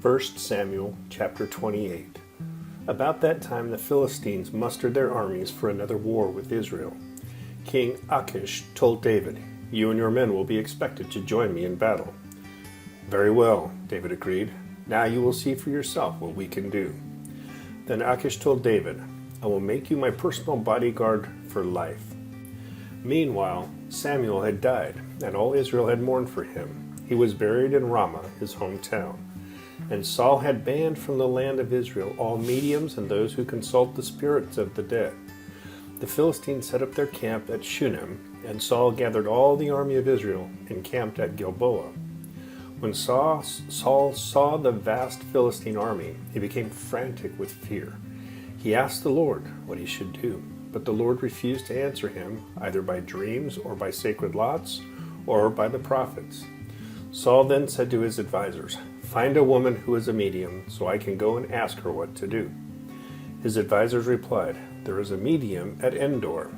1 Samuel chapter 28. About that time the Philistines mustered their armies for another war with Israel. King Achish told David, "You and your men will be expected to join me in battle." "Very well," David agreed. "Now you will see for yourself what we can do." Then Achish told David, "I will make you my personal bodyguard for life." Meanwhile, Samuel had died, and all Israel had mourned for him. He was buried in Ramah, his hometown. And Saul had banned from the land of Israel all mediums and those who consult the spirits of the dead. The Philistines set up their camp at Shunem, and Saul gathered all the army of Israel and camped at Gilboa. When Saul saw the vast Philistine army, he became frantic with fear. He asked the Lord what he should do, but the Lord refused to answer him, either by dreams or by sacred lots or by the prophets. Saul then said to his advisers, "Find a woman who is a medium, so I can go and ask her what to do." His advisers replied, "There is a medium at Endor."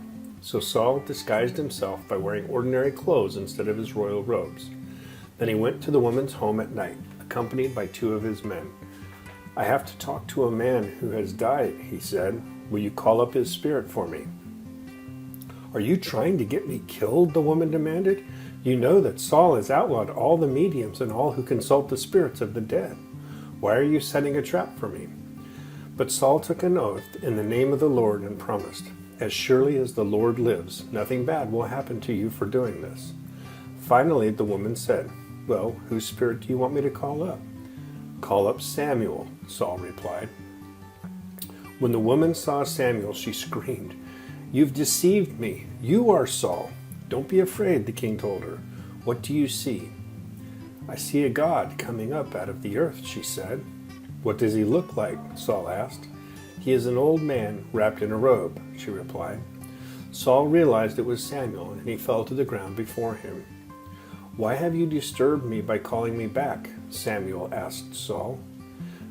So Saul disguised himself by wearing ordinary clothes instead of his royal robes. Then he went to the woman's home at night, accompanied by 2 of his men. "I have to talk to a man who has died," he said. "Will you call up his spirit for me?" "Are you trying to get me killed?" the woman demanded. "You know that Saul has outlawed all the mediums and all who consult the spirits of the dead. Why are you setting a trap for me?" But Saul took an oath in the name of the Lord and promised, "As surely as the Lord lives, nothing bad will happen to you for doing this." Finally, the woman said, "Well, whose spirit do you want me to call up?" "Call up Samuel," Saul replied. When the woman saw Samuel, she screamed, "You've deceived me. You are Saul." "Don't be afraid," the king told her. "What do you see?" "I see a god coming up out of the earth," she said. "What does he look like?" Saul asked. "He is an old man wrapped in a robe," she replied. Saul realized it was Samuel, and he fell to the ground before him. "Why have you disturbed me by calling me back?" Samuel asked Saul.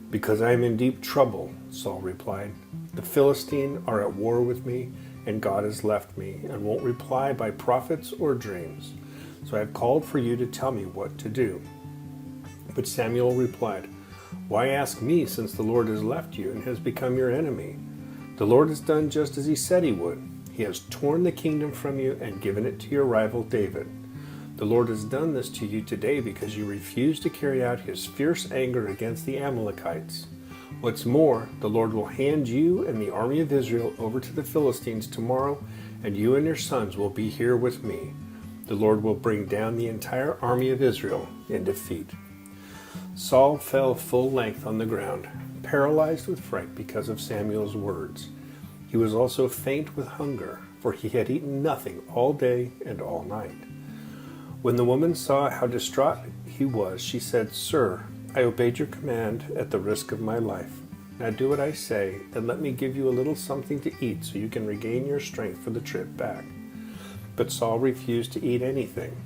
"Because I am in deep trouble," Saul replied. "The Philistines are at war with me, and God has left me, and won't reply by prophets or dreams. So I have called for you to tell me what to do." But Samuel replied, "Why ask me, since the Lord has left you and has become your enemy? The Lord has done just as he said he would. He has torn the kingdom from you and given it to your rival David. The Lord has done this to you today because you refused to carry out his fierce anger against the Amalekites. What's more, the Lord will hand you and the army of Israel over to the Philistines tomorrow, and you and your sons will be here with me. The Lord will bring down the entire army of Israel in defeat." Saul fell full length on the ground, paralyzed with fright because of Samuel's words. He was also faint with hunger, for he had eaten nothing all day and all night. When the woman saw how distraught he was, she said, "Sir, I obeyed your command at the risk of my life. Now do what I say, and let me give you a little something to eat so you can regain your strength for the trip back." But Saul refused to eat anything.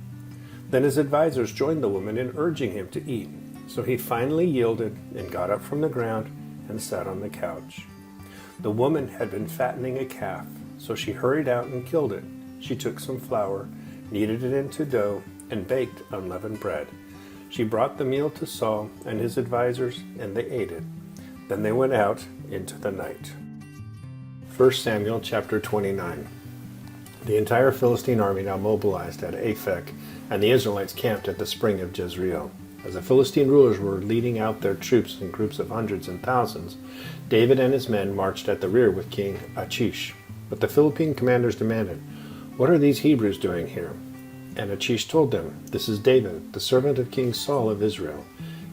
Then his advisers joined the woman in urging him to eat. So he finally yielded and got up from the ground and sat on the couch. The woman had been fattening a calf, so she hurried out and killed it. She took some flour, kneaded it into dough, and baked unleavened bread. She brought the meal to Saul and his advisers, and they ate it. Then they went out into the night. 1 Samuel chapter 29. The entire Philistine army now mobilized at Aphek, and the Israelites camped at the spring of Jezreel. As the Philistine rulers were leading out their troops in groups of hundreds and thousands, David and his men marched at the rear with King Achish. But the Philippine commanders demanded, "What are these Hebrews doing here?" And Achish told them, "This is David, the servant of King Saul of Israel.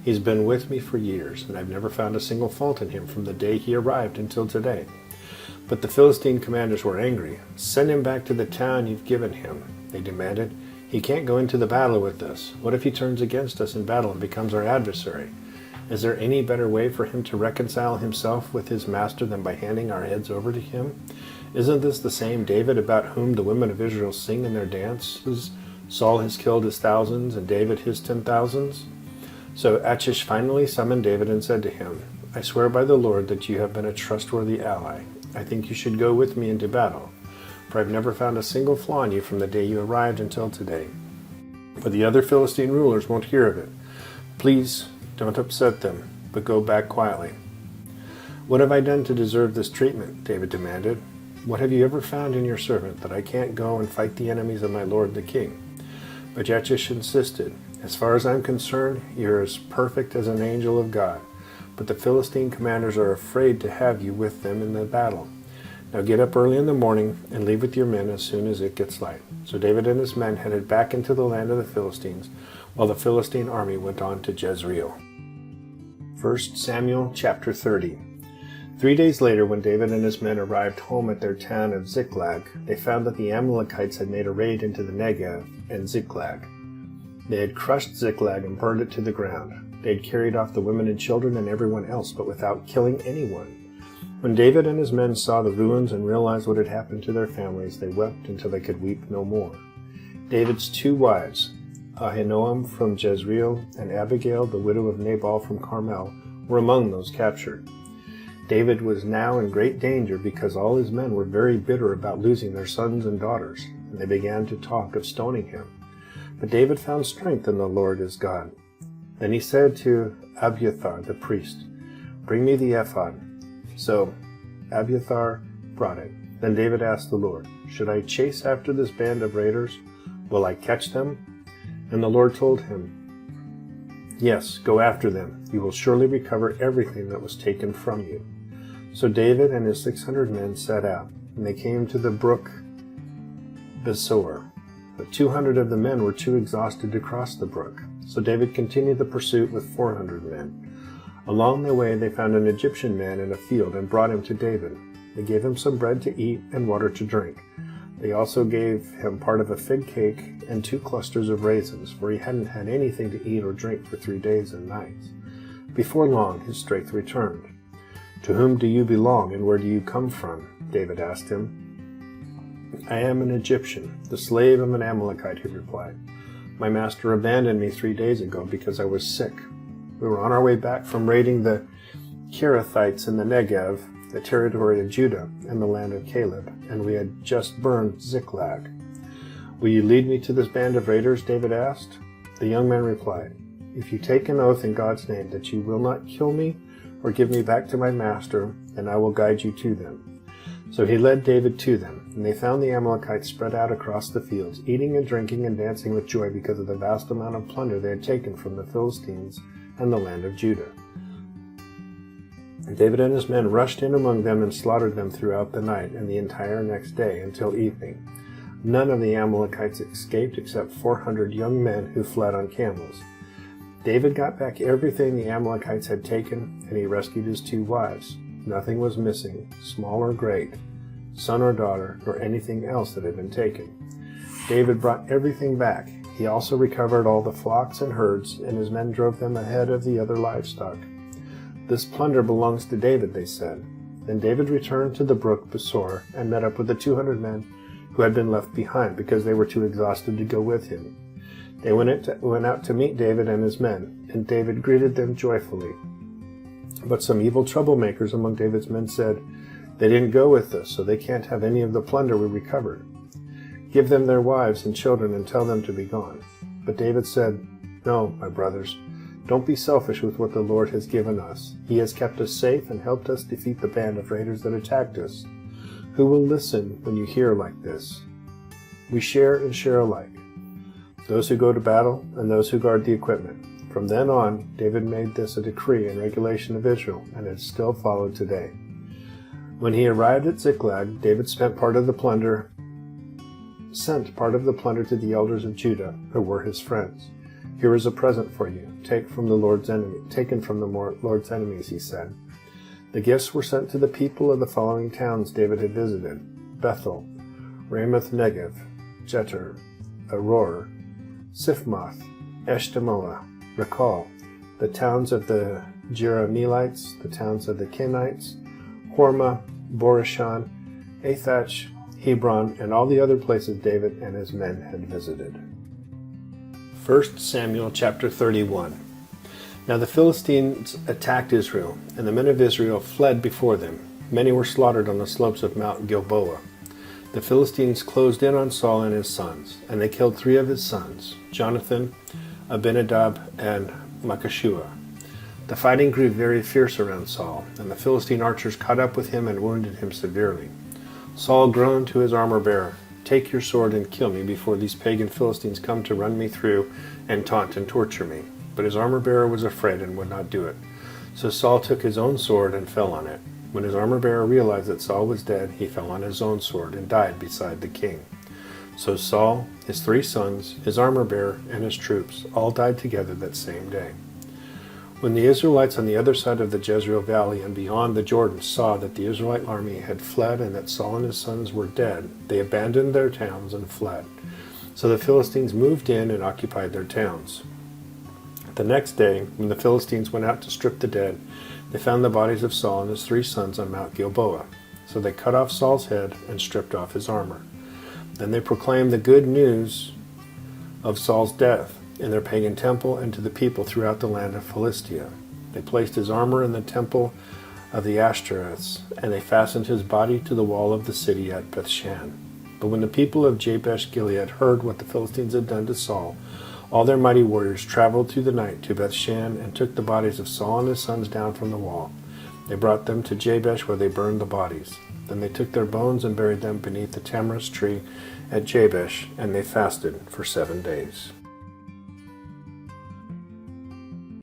He's been with me for years, and I've never found a single fault in him from the day he arrived until today." But the Philistine commanders were angry. "Send him back to the town you've given him," they demanded. "He can't go into the battle with us. What if he turns against us in battle and becomes our adversary? Is there any better way for him to reconcile himself with his master than by handing our heads over to him? Isn't this the same David about whom the women of Israel sing in their dances? Saul has killed his thousands, and David his 10,000s. So Achish finally summoned David and said to him, "I swear by the Lord that you have been a trustworthy ally. I think you should go with me into battle, for I've never found a single flaw in you from the day you arrived until today. But the other Philistine rulers won't hear of it. Please don't upset them. but go back quietly." "What have I done to deserve this treatment?" David demanded. "What have you ever found in your servant that I can't go and fight the enemies of my lord the king?" But Achish insisted, "As far as I'm concerned, you're as perfect as an angel of God. But the Philistine commanders are afraid to have you with them in the battle. Now get up early in the morning and leave with your men as soon as it gets light." So David and his men headed back into the land of the Philistines, while the Philistine army went on to Jezreel. 1 Samuel chapter 30. 3 days later, when David and his men arrived home at their town of Ziklag, they found that the Amalekites had made a raid into the Negev and Ziklag. They had crushed Ziklag and burned it to the ground. They had carried off the women and children and everyone else, but without killing anyone. When David and his men saw the ruins and realized what had happened to their families, they wept until they could weep no more. David's 2 wives, Ahinoam from Jezreel and Abigail, the widow of Nabal from Carmel, were among those captured. David was now in great danger because all his men were very bitter about losing their sons and daughters, and they began to talk of stoning him. But David found strength in the Lord his God. Then he said to Abiathar the priest, "Bring me the ephod." So Abiathar brought it. Then David asked the Lord, "Should I chase after this band of raiders? Will I catch them?" And the Lord told him, "Yes, go after them. You will surely recover everything that was taken from you." So David and his 600 men set out, and they came to the brook Besor. But 200 of the men were too exhausted to cross the brook. So David continued the pursuit with 400 men. Along their way they found an Egyptian man in a field and brought him to David. They gave him some bread to eat and water to drink. They also gave him part of a fig cake and 2 clusters of raisins, for he hadn't had anything to eat or drink for 3 days and nights. Before long his strength returned. "To whom do you belong, and where do you come from?" David asked him. "I am an Egyptian, the slave of an Amalekite," he replied. "My master abandoned me 3 days ago because I was sick. We were on our way back from raiding the Kerethites in the Negev, the territory of Judah, and the land of Caleb, and we had just burned Ziklag." "Will you lead me to this band of raiders?" David asked. The young man replied, "If you take an oath in God's name that you will not kill me or give me back to my master, then I will guide you to them." So he led David to them, and they found the Amalekites spread out across the fields, eating and drinking and dancing with joy because of the vast amount of plunder they had taken from the Philistines and the land of Judah. And David and his men rushed in among them and slaughtered them throughout the night and the entire next day until evening. None of the Amalekites escaped except 400 young men who fled on camels. David got back everything the Amalekites had taken, and he rescued his 2 wives. Nothing was missing, small or great, son or daughter, nor anything else that had been taken. David brought everything back. He also recovered all the flocks and herds, and his men drove them ahead of the other livestock. "This plunder belongs to David," they said. Then David returned to the brook Besor and met up with the 200 men who had been left behind because they were too exhausted to go with him. They went out to meet David and his men, and David greeted them joyfully. But some evil troublemakers among David's men said, "They didn't go with us, so they can't have any of the plunder we recovered. Give them their wives and children and tell them to be gone." But David said, "No, my brothers, don't be selfish with what the Lord has given us. He has kept us safe and helped us defeat the band of raiders that attacked us. Who will listen when you hear like this? We share and share alike, those who go to battle and those who guard the equipment." From then on, David made this a decree and regulation of Israel, and it is still followed today. When he arrived at Ziklag, David sent part of the plunder to the elders of Judah, who were his friends. "Here is a present for you, taken from the Lord's enemies," he said. The gifts were sent to the people of the following towns David had visited: Bethel, Ramoth Negev, Jeter, Aror, Sifmoth, Eshtemoa, Rekal, the towns of the Jerahmeelites, the towns of the Kenites, Hormah, Borishan, Athach, Hebron, and all the other places David and his men had visited. 1 Samuel chapter 31. Now the Philistines attacked Israel, and the men of Israel fled before them. Many were slaughtered on the slopes of Mount Gilboa. The Philistines closed in on Saul and his sons, and they killed 3 of his sons, Jonathan, Abinadab, and Malchishua. The fighting grew very fierce around Saul, and the Philistine archers caught up with him and wounded him severely. Saul groaned to his armor-bearer, "Take your sword and kill me before these pagan Philistines come to run me through and taunt and torture me." But his armor-bearer was afraid and would not do it. So Saul took his own sword and fell on it. When his armor-bearer realized that Saul was dead, he fell on his own sword and died beside the king. So Saul, his 3 sons, his armor-bearer, and his troops all died together that same day. When the Israelites on the other side of the Jezreel Valley and beyond the Jordan saw that the Israelite army had fled and that Saul and his sons were dead, they abandoned their towns and fled. So the Philistines moved in and occupied their towns. The next day, when the Philistines went out to strip the dead, they found the bodies of Saul and his 3 sons on Mount Gilboa. So they cut off Saul's head and stripped off his armor. Then they proclaimed the good news of Saul's death in their pagan temple and to the people throughout the land of Philistia. They placed his armor in the temple of the Ashtoreths, and they fastened his body to the wall of the city at Bethshan. But when the people of Jabesh Gilead heard what the Philistines had done to Saul, all their mighty warriors traveled through the night to Bethshan and took the bodies of Saul and his sons down from the wall. They brought them to Jabesh, where they burned the bodies. Then they took their bones and buried them beneath the tamarisk tree at Jabesh, and they fasted for 7 days.